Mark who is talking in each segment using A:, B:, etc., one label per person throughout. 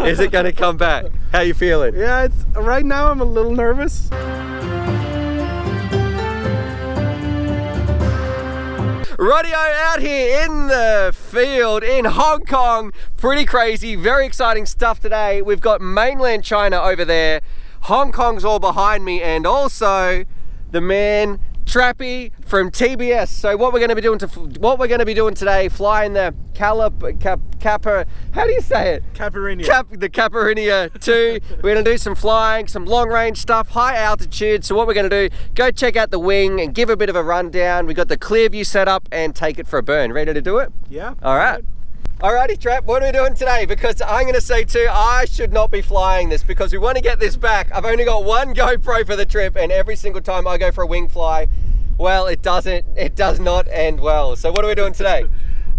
A: Is it going to come back? How you feeling?
B: Yeah, it's right now I'm a little nervous.
A: Radio out here in the field in Hong Kong. Pretty crazy, very exciting stuff today. We've got mainland China over there. Hong Kong's all behind me, and also the man Trappy from TBS. So what we're going to be doing today, flying the how do you say it?
B: CAIPIRINHA.
A: The CAIPIRINHA 2. We're going to do some flying, some long range stuff, high altitude. So what we're going to do, go check out the wing and give a bit of a rundown. We got the clear view set up and take it for a burn. Ready to do it?
B: Yeah.
A: All right. Alrighty, Trap, what are we doing today? Because I'm going to say too, I should not be flying this because we want to get this back. I've only got one GoPro for the trip, and every single time I go for a wing fly, well, it does not end well. So what are we doing today?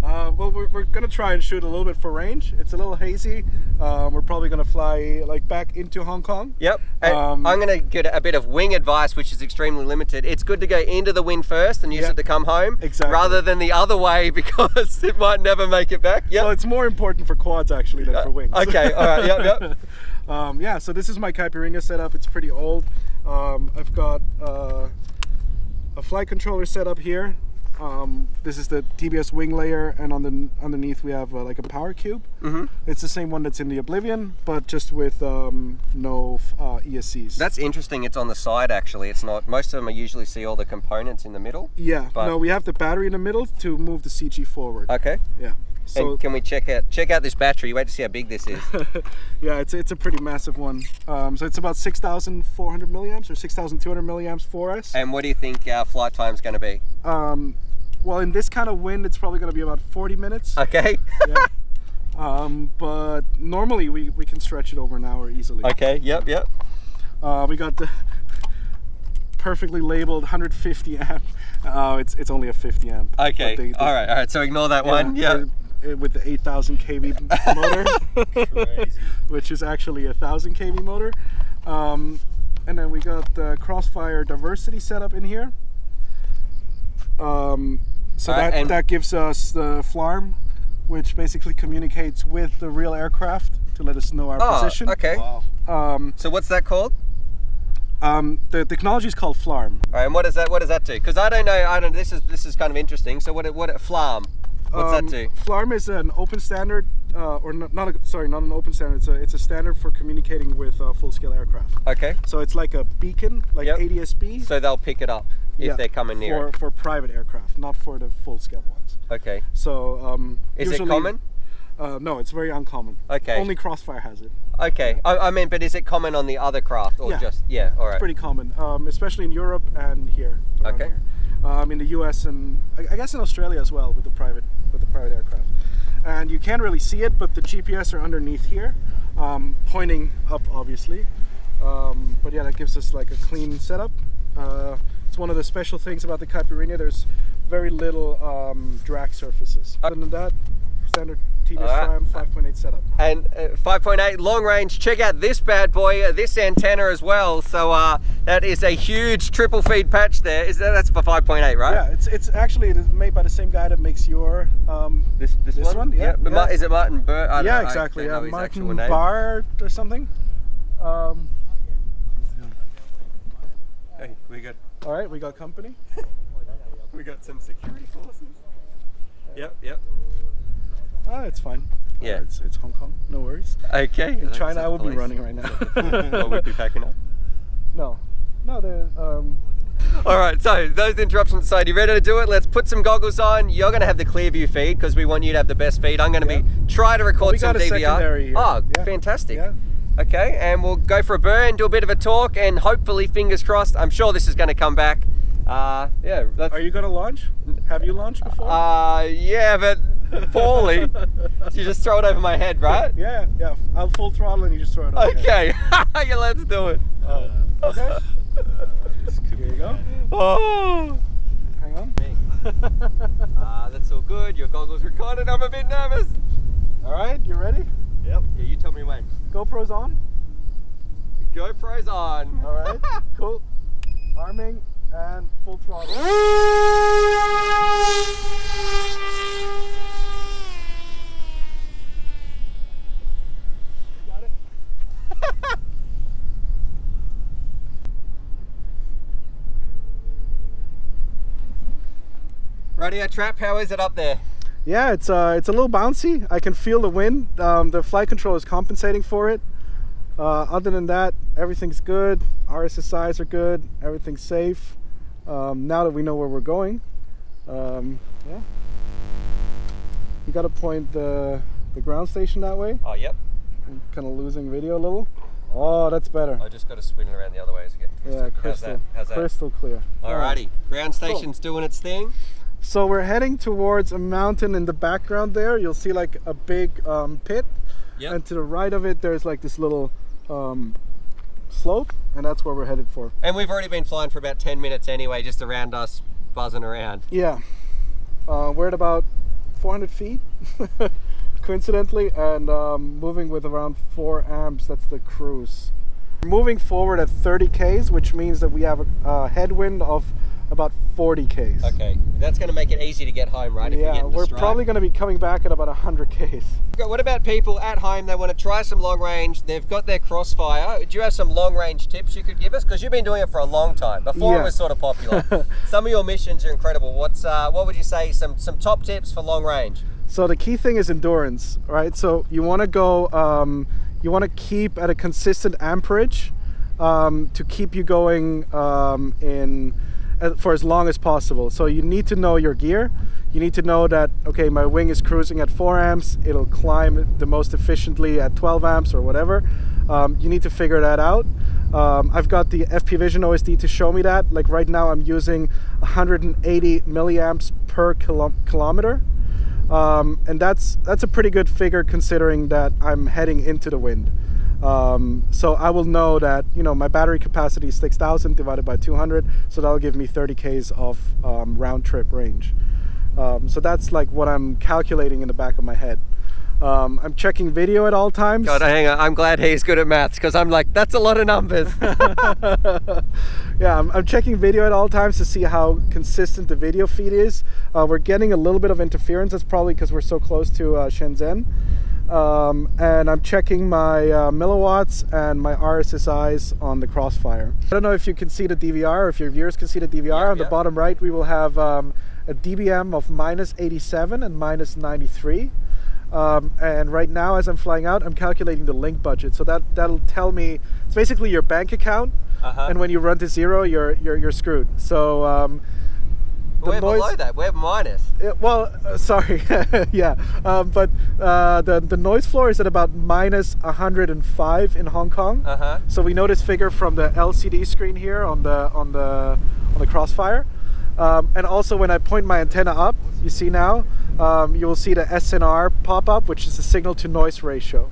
B: Well, we're going to try and shoot a little bit for range. It's a little hazy. We're probably going to fly like back into Hong Kong.
A: Yep. I'm going to get a bit of wing advice, which is extremely limited. It's good to go into the wind first and use it to come home.
B: Exactly.
A: Rather than the other way because it might never make it back. Yep.
B: Well, it's more important for quads actually than for wings.
A: Okay, all right, yep.
B: Yeah, so this is my CAIPIRINHA setup. It's pretty old. I've got a flight controller set up here. This is the TBS wing layer, and underneath we have like a power cube. It's the same one that's in the Oblivion, but just with no ESCs.
A: That's interesting. It's on the side actually. It's not. Most of them I usually see all the components in the middle.
B: Yeah. But no, we have the battery in the middle to move the CG forward.
A: Okay.
B: Yeah. So
A: and can we check out this battery? Wait to see how big this is.
B: Yeah, it's a pretty massive one. So it's about 6,400 milliamps or 6,200 milliamps for us.
A: And what do you think our flight time is going to be?
B: Well, in this kind of wind, it's probably going to be about 40 minutes.
A: Okay.
B: Yeah. But normally we can stretch it over an hour easily.
A: Okay. Yep.
B: We got the perfectly labeled 150 amp. It's only a 50 amp.
A: Okay. All right. So ignore that one. Yeah.
B: With the 8,000 kV motor,
A: Crazy.
B: Which is actually a 1,000 kV motor. And then we got the crossfire diversity setup in here. So that gives us the FLARM, which basically communicates with the real aircraft to let us know our position.
A: Okay.
B: Wow.
A: So what's that called?
B: The technology is called FLARM.
A: All right, and what does that do? Because I don't know. This is kind of interesting. So what FLARM? What's that do?
B: FLARM is an open standard, or not an open standard. It's a standard for communicating with full-scale aircraft.
A: Okay.
B: So it's like a beacon, like ADS-B.
A: So they'll pick it up if they're coming near.
B: For private aircraft, not for the full-scale ones.
A: Okay.
B: So
A: is it common?
B: No, it's very uncommon.
A: Okay.
B: Only Crossfire has it.
A: Okay. I mean, but is it common on the other craft or just all right?
B: It's pretty common, especially in Europe and here.
A: Okay.
B: Here. In the US and I guess in Australia as well with the private aircraft. And you can't really see it, but the GPS are underneath here, pointing up obviously. But yeah, that gives us like a clean setup. It's one of the special things about the CAIPIRINHA. There's very little drag surfaces. Other than that, standard TBS Triumph 5.8 setup.
A: And 5.8 long range. Check out this bad boy, this antenna as well. So that is a huge triple feed patch there. That's for 5.8, right?
B: Yeah, it's actually made by the same guy that makes your
A: this one.
B: Yeah.
A: Is it Martin Burt?
B: Yeah, exactly. Martin Bart or something.
A: Hey, we got.
B: All right, we got company.
A: We got some security forces. Yep.
B: Ah, it's fine.
A: Yeah,
B: it's Hong Kong. No worries.
A: Okay.
B: In China, I would be running right now.
A: Or we'd be packing up.
B: No, they're.
A: All right, so those interruptions aside, you ready to do it? Let's put some goggles on. You're going to have the clear view feed because we want you to have the best feed. I'm going to try to record some DVR.
B: Secondary here.
A: Oh, fantastic.
B: Yeah.
A: Okay, and we'll go for a burn, do a bit of a talk, and hopefully, fingers crossed, I'm sure this is going to come back. Are
B: you going to launch? Have you launched before?
A: Yeah, but poorly. You just throw it over my head, right?
B: Yeah. I'll full throttle and you just throw it over.
A: Okay, yeah, let's do it.
B: Okay. Here you go.
A: Oh.
B: Hang on.
A: That's all good. Your goggles recorded. I'm a bit nervous.
B: All right, you ready?
A: Yep. Yeah, you tell me when.
B: GoPro's on.
A: GoPro's on.
B: All right. Cool. Arming and full throttle. You got
A: Radio Trap, how is it up there?
B: Yeah, it's a little bouncy. I can feel the wind. The flight control is compensating for it. Other than that, everything's good. RSSIs are good. Everything's safe. Now that we know where we're going, yeah. You got to point the ground station that way.
A: Oh, yep.
B: I'm kind of losing video a little. Oh, that's better.
A: I just got to spin it around the other way to get crystal.
B: Yeah, crystal.
A: How's that?
B: Crystal clear.
A: Alrighty, ground station's doing its thing.
B: So we're heading towards a mountain in the background there. You'll see like a big pit.
A: Yep.
B: And to the right of it, there's like this little slope, and that's where we're headed for.
A: And we've already been flying for about 10 minutes anyway, just around us, buzzing around.
B: Yeah. We're at about 400 feet, coincidentally, and moving with around 4 amps. That's the cruise. We're moving forward at 30 Ks, which means that we have a headwind of about 40 Ks.
A: Okay, that's going to make it easy to get home, right?
B: Yeah, we're probably going to be coming back at about 100 Ks.
A: What about people at home, they want to try some long range, they've got their Crossfire. Do you have some long range tips you could give us? Because you've been doing it for a long time, before it was sort of popular. Some of your missions are incredible. What would you say, some top tips for long range? So
B: the key thing is endurance, right? So you want to go, you want to keep at a consistent amperage to keep you going for as long as possible. So you need to know your gear. You need to know that, okay, my wing is cruising at 4 amps, it'll climb the most efficiently at 12 amps or whatever. You need to figure that out. I've got the FP Vision OSD to show me that. Like right now I'm using 180 milliamps per kilometer. And that's a pretty good figure considering that I'm heading into the wind. So I will know that, you know, my battery capacity is 6,000 divided by 200, so that'll give me 30 Ks of round trip range. So that's like what I'm calculating in the back of my head. I'm checking video at all times.
A: God, hang on. I'm glad he's good at maths, because I'm like, that's a lot of numbers.
B: Yeah, I'm checking video at all times to see how consistent the video feed is. We're getting a little bit of interference. That's probably because we're so close to Shenzhen. And I'm checking my milliwatts and my RSSIs on the Crossfire. I don't know if you can see the DVR, or if your viewers can see the DVR. On the bottom right, we will have a DBM of -87 and -93. And right now, as I'm flying out, I'm calculating the link budget. So that'll tell me, it's basically your bank account. And when you run to zero, you're screwed. So
A: we're below that. We're minus.
B: Sorry. Yeah. But the noise floor is at about -105 in Hong Kong. So we know this figure from the LCD screen here on the Crossfire. And also when I point my antenna up, you see now, you will see the SNR pop up, which is the signal to noise ratio.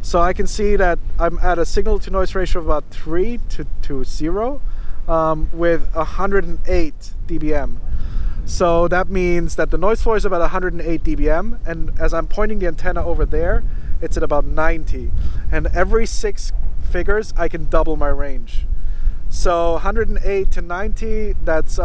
B: So I can see that I'm at a signal to noise ratio of about 3 to 0 with 108 dBm. So that means that the noise floor is about 108 dBm, and as I'm pointing the antenna over there, it's at about 90. And every 6 figures, I can double my range. So 108 to 90, that's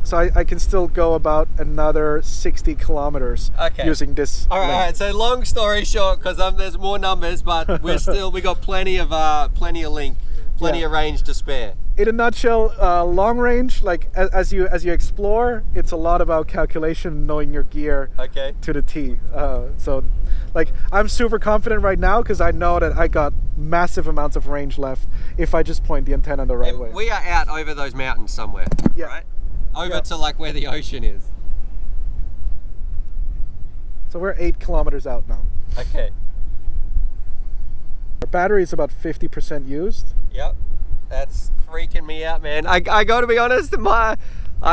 B: so I can still go about another 60 kilometers using this. All right.
A: So long story short, because there's more numbers, but we got plenty of link, plenty of range to spare.
B: In a nutshell, long range, like as you explore, it's a lot about calculation, knowing your gear to the T. So like I'm super confident right now because I know that I got massive amounts of range left if I just point the antenna the right way.
A: We are out over those mountains somewhere, right? Over to like where the ocean is.
B: So we're 8 kilometers out now.
A: Okay.
B: Our battery is about 50% used.
A: Yep. That's freaking me out, man. I got to be honest, I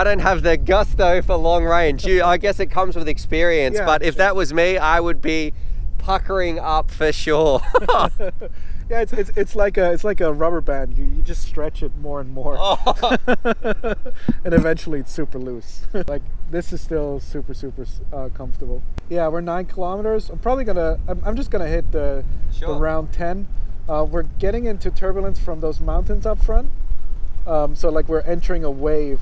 A: don't have the gusto for long range. I guess it comes with experience, but if that was me, I would be puckering up for sure.
B: Yeah, it's like a rubber band. You just stretch it more and more, and eventually it's super loose. Like this is still super comfortable. Yeah, we're 9 kilometers. I'm just gonna hit the round 10. We're getting into turbulence from those mountains up front. So like we're entering a wave,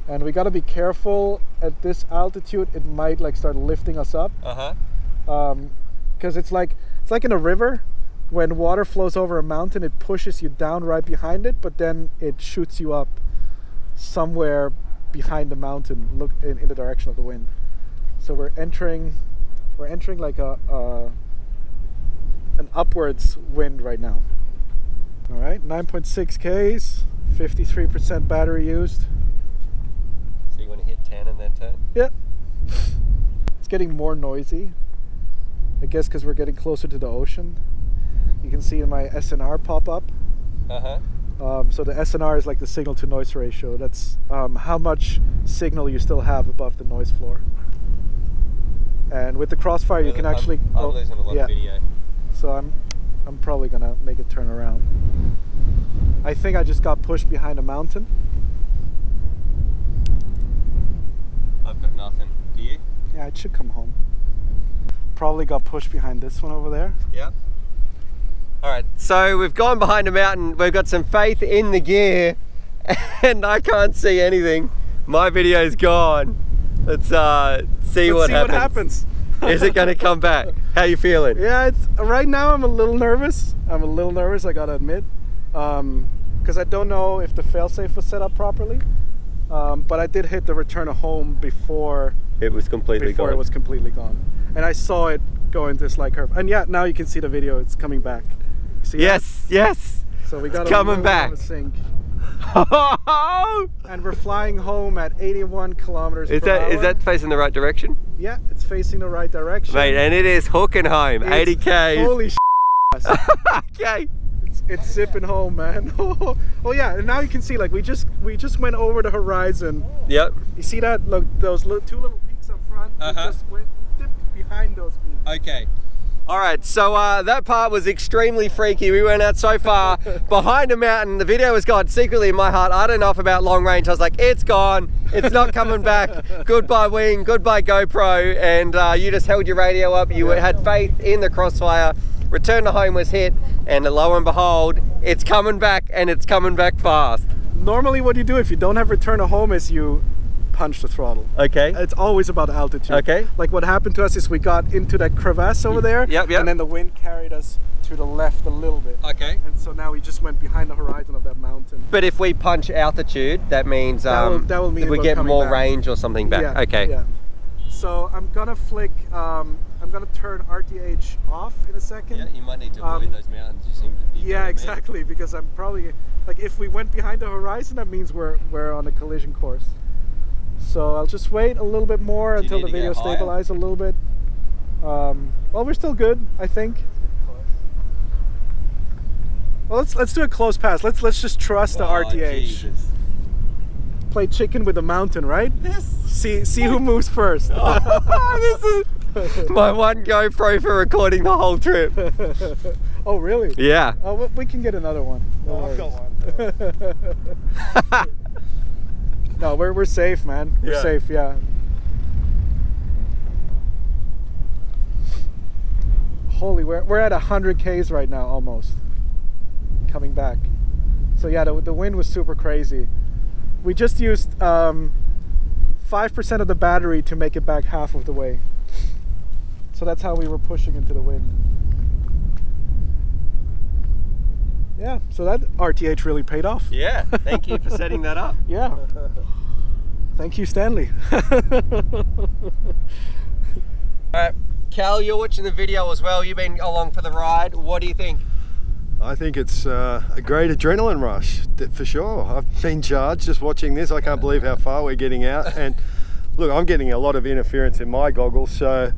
B: and we got to be careful at this altitude. It might like start lifting us up. Because it's like in a river. When water flows over a mountain, it pushes you down right behind it, but then it shoots you up somewhere behind the mountain, look in the direction of the wind. So we're entering like an upwards wind right now. All right, 9.6 Ks, 53% battery used.
A: So you want to hit 10 and then turn?
B: Yeah. It's getting more noisy, I guess because we're getting closer to the ocean. You can see in my SNR pop up. So the SNR is like the signal to noise ratio. That's how much signal you still have above the noise floor. And with the crossfire, you can actually.
A: I'm losing a lot of video.
B: So I'm probably gonna make it turn around. I think I just got pushed behind a mountain.
A: I've got nothing. Do you?
B: Yeah, it should come home. Probably got pushed behind this one over there.
A: Yep. All right, so we've gone behind a mountain. We've got some faith in the gear, and I can't see anything. My video's gone. Let's see what happens. Is it going to come back? How you feeling?
B: Yeah, it's right now. I'm a little nervous. I gotta admit, because I don't know if the failsafe was set up properly. But I did hit the return to home before
A: it was completely
B: gone. And I saw it go into this slight curve. And yeah, now you can see the video. It's coming back. See
A: yes, that? Yes.
B: So we got
A: it's coming back.
B: Sync. And we're flying home at 81 kilometers per hour.
A: Is that facing the right direction?
B: Yeah, it's facing the right direction.
A: Mate, and it is hooking home. 80 Ks.
B: Holy
A: Okay.
B: It's zipping home, man. Oh yeah, and now you can see, like, we just went over the horizon.
A: Yep.
B: You see that? Look, those two little peaks up front. We just dipped behind those peaks.
A: Okay. All right, so that part was extremely freaky. We went out so far behind a mountain. The video was gone. Secretly in my heart, I don't know about long range. I was like, it's gone. It's not coming back. Goodbye wing, goodbye GoPro. And you just held your radio up. You had faith in the crossfire. Return to home was hit, and lo and behold, it's coming back, and it's coming back fast.
B: Normally what you do if you don't have return to home is you punch the throttle.
A: Okay.
B: It's always about altitude.
A: Okay.
B: Like what happened to us is we got into that crevasse over there.
A: Yep.
B: And then the wind carried us to the left a little bit.
A: Okay.
B: And so now we just went behind the horizon of that mountain.
A: But if we punch altitude, that means
B: that will mean
A: we get more range or something back.
B: Yeah,
A: okay.
B: Yeah. So I'm gonna flick. I'm gonna turn RTH off in a second.
A: Yeah, you might need to avoid those mountains. You seem to be.
B: Yeah, exactly. Because I'm probably like, if we went behind the horizon, that means we're on a collision course. So I'll just wait a little bit more until the video stabilizes a little bit. Well, we're still good, I think. Well, let's do a close pass. Let's just trust the RTH.
A: Jesus.
B: Play chicken with the mountain, right? See who moves first.
A: This is my one GoPro for recording the whole trip.
B: Oh, really?
A: Yeah.
B: Oh, we can get another one. No, I've got one. No, we're safe, man. We're safe, yeah. Holy, we're at 100 Ks right now, almost. Coming back. So yeah, the wind was super crazy. We just used 5% of the battery to make it back half of the way. So that's how we were pushing into the wind. Yeah, so that RTH really paid off.
A: Yeah, thank you for setting that up.
B: Yeah. Thank you, Stanley.
A: Alright, Cal, you're watching the video as well. You've been along for the ride. What do you think?
C: I think it's a great adrenaline rush, for sure. I've been charged just watching this. I can't believe how far we're getting out. And look, I'm getting a lot of interference in my goggles, so,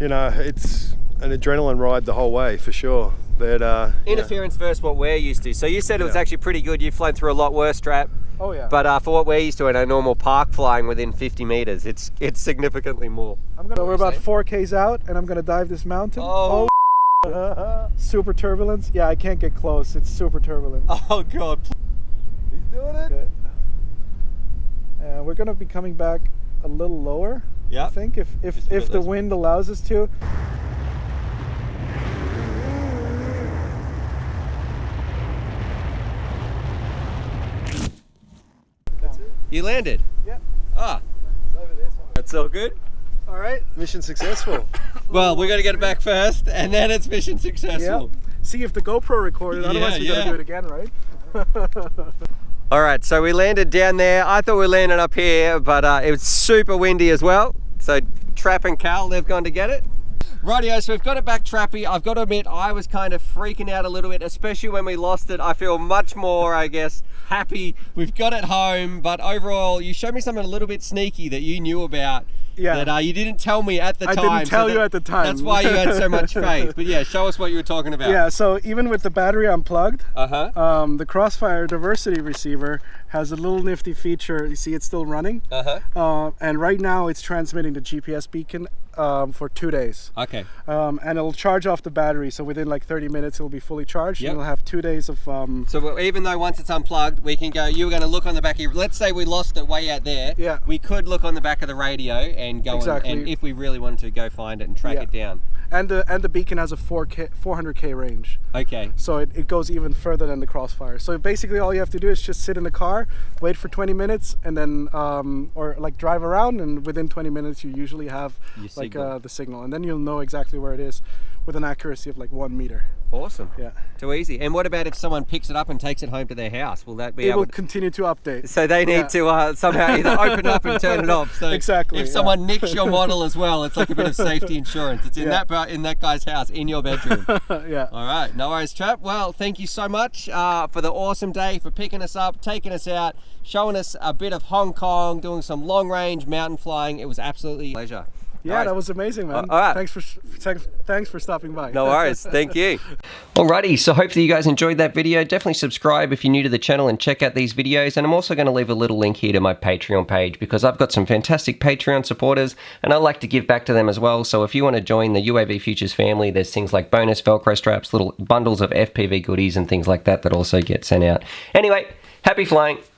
C: you know, it's an adrenaline ride the whole way, for sure. But
A: interference versus what we're used to. So you said it was actually pretty good. You've flown through a lot worse, Trap.
B: Oh yeah.
A: But for what we're used to in a normal park flying within 50 meters, it's significantly more.
B: So we're about 4 Ks out, and I'm gonna dive this mountain.
A: Oh.
B: Super turbulence. Yeah, I can't get close. It's super turbulent.
A: Oh God.
C: He's doing it.
B: Okay. And we're gonna be coming back a little lower.
A: Yeah.
B: I think if the wind allows us to.
A: You landed?
B: Yeah.
A: Ah.
C: It's over there somewhere.
A: That's all good?
B: All right.
C: Mission successful.
A: Well, we got to get it back first, and then it's mission successful.
B: Yeah. See if the GoPro recorded, otherwise we got to do it again, right?
A: All right, so we landed down there. I thought we landed up here, but it was super windy as well. So Trap and Cal, they've gone to get it. Rightio, so we've got it back, Trappy. I've got to admit, I was kind of freaking out a little bit, especially when we lost it. I feel much more, I guess, happy. We've got it home, but overall, you showed me something a little bit sneaky that you knew about. Yeah. That you didn't tell me at the time.
B: I didn't tell you at the time.
A: That's why you had so much faith. But yeah, show us what you were talking about.
B: Yeah, so even with the battery unplugged, the Crossfire diversity receiver has a little nifty feature. You see it's still running. And right now it's transmitting the GPS beacon for 2 days.
A: Okay.
B: And it'll charge off the battery, so within like 30 minutes it'll be fully charged. Yep. And it'll have 2 days of...
A: So even though once it's unplugged, we can go, you were going to look on the back of your... Let's say we lost it way out there.
B: Yeah.
A: We could look on the back of the radio and go and if we really wanted to go find it and track it down.
B: And the beacon has a 400K range.
A: Okay.
B: So it goes even further than the Crossfire. So basically all you have to do is just sit in the car, wait for 20 minutes, and then or like drive around, and within 20 minutes you usually have like the signal, and then you'll know exactly where it is with an accuracy of like 1 meter.
A: Awesome.
B: Yeah.
A: Too easy. And what about if someone picks it up and takes it home to their house? Will that be
B: able to... It will continue to update.
A: So they need to somehow either open it up and turn it off. So
B: exactly.
A: If someone nicks your model as well, it's like a bit of safety insurance. It's in that guy's house, in your bedroom.
B: Yeah.
A: All right. No worries, Trap. Well, thank you so much for the awesome day, for picking us up, taking us out, showing us a bit of Hong Kong, doing some long range mountain flying. It was absolutely a pleasure.
B: Yeah, that was amazing, man.
A: All right.
B: Thanks for stopping by.
A: No worries. Thank you. Alrighty, so hopefully you guys enjoyed that video. Definitely subscribe if you're new to the channel and check out these videos. And I'm also going to leave a little link here to my Patreon page, because I've got some fantastic Patreon supporters and I like to give back to them as well. So if you want to join the UAVfutures family, there's things like bonus velcro straps, little bundles of FPV goodies and things like that that also get sent out. Anyway, happy flying.